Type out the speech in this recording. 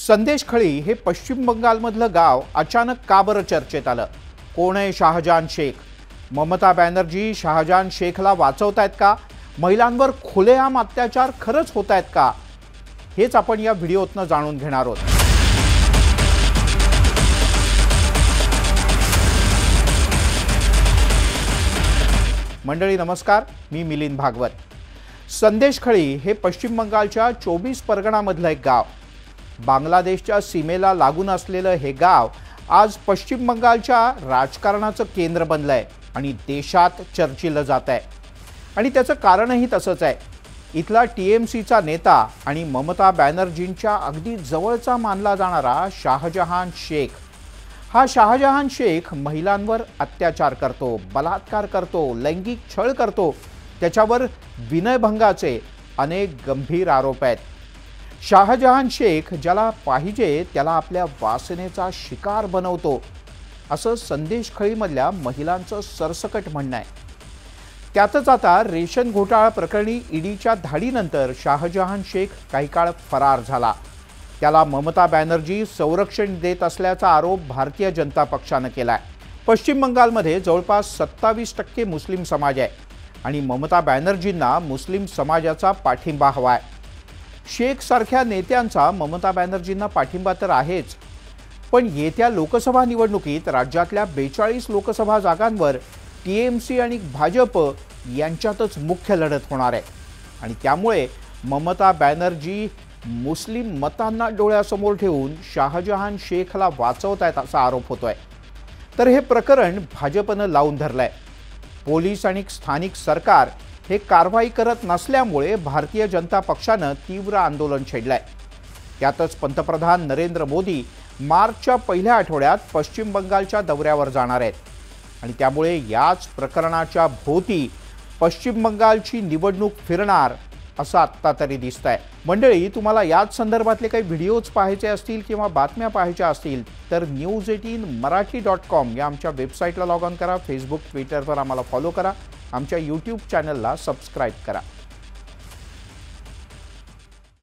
संदेश खळी हे पश्चिम बंगालमधलं गाव अचानक का बरं चर्चेत आलं? कोण आहे शाहजहान शेख? ममता बॅनर्जी शाहजहान शेखला वाचवतायत का? महिलांवर खुलेआम अत्याचार खरंच होत आहेत का? हेच आपण या व्हिडिओतनं जाणून घेणार आहोत. मंडळी नमस्कार, मी मिलिंद भागवत. संदेश खळी हे पश्चिम बंगालच्या 24 परगणामधलं एक गाव. बांगलादेशच्या सीमेला लागून असलेलं हे गाव आज पश्चिम बंगालच्या राजकारणाचं केंद्र बनलंय आणि देशात चर्चिलं जात आहे. आणि त्याचं कारणही तसंच आहे. इथला टीएमसीचा नेता आणि ममता बॅनर्जींच्या अगदी जवळचा मानला जाणारा शाहजहान शेख. हा शाहजहान शेख महिलांवर अत्याचार करतो, बलात्कार करतो, लैंगिक छळ करतो. त्याच्यावर विनयभंगाचे अनेक गंभीर आरोप आहेत. शाहजहान शेख ज्याला पाहिजे त्याला आपल्या वासनेचा शिकार बनवतो, असं संदेश खळीमधल्या महिलांचं सरसकट म्हणणं आहे. त्यातच आता रेशन घोटाळा प्रकरणी ईडीच्या धाडीनंतर शाहजहान शेख काही काळ फरार झाला. त्याला ममता बॅनर्जी संरक्षण देत असल्याचा आरोप भारतीय जनता पक्षानं केलाय. पश्चिम बंगालमध्ये जवळपास 27% मुस्लिम समाज आहे आणि ममता बॅनर्जींना मुस्लिम समाजाचा पाठिंबा हवाय. शेख सारख्या नेत्यांचा ममता बॅनर्जींना पाठिंबा तर आहेच, पण येत्या लोकसभा निवडणुकीत राज्यातल्या 42 लोकसभा जागांवर टीएमसी आणि भाजप यांच्यातच मुख्य लढत होणार आहे. आणि त्यामुळे ममता बॅनर्जी मुस्लिम मतांना डोळ्यासमोर ठेवून शाहजहान शेखला वाचवतायत असा आरोप होतोय. तर हे प्रकरण भाजपनं लावून धरलंय. पोलीस आणि स्थानिक सरकार हे कारवाई करत नसल्यामुळे भारतीय जनता पक्षानं तीव्र आंदोलन छेडलंय. त्यातच पंतप्रधान नरेंद्र मोदी मार्चच्या पहिल्या आठवड्यात पश्चिम बंगालच्या दौऱ्यावर जाणार आहेत आणि त्यामुळे याच प्रकरणाच्या भोवती पश्चिम बंगालची निवडणूक फिरणार असं आत्ता तरी दिसतंय. मंडळी, तुम्हाला याच संदर्भातले काही व्हिडिओज पाहायचे असतील किंवा बातम्या पाहायच्या असतील तर news18marathi.com या आमच्या वेबसाईटला लॉग ऑन करा. फेसबुक, ट्विटरवर आम्हाला फॉलो करा. आमच्या यूट्यूब चॅनलला सबस्क्राईब करा.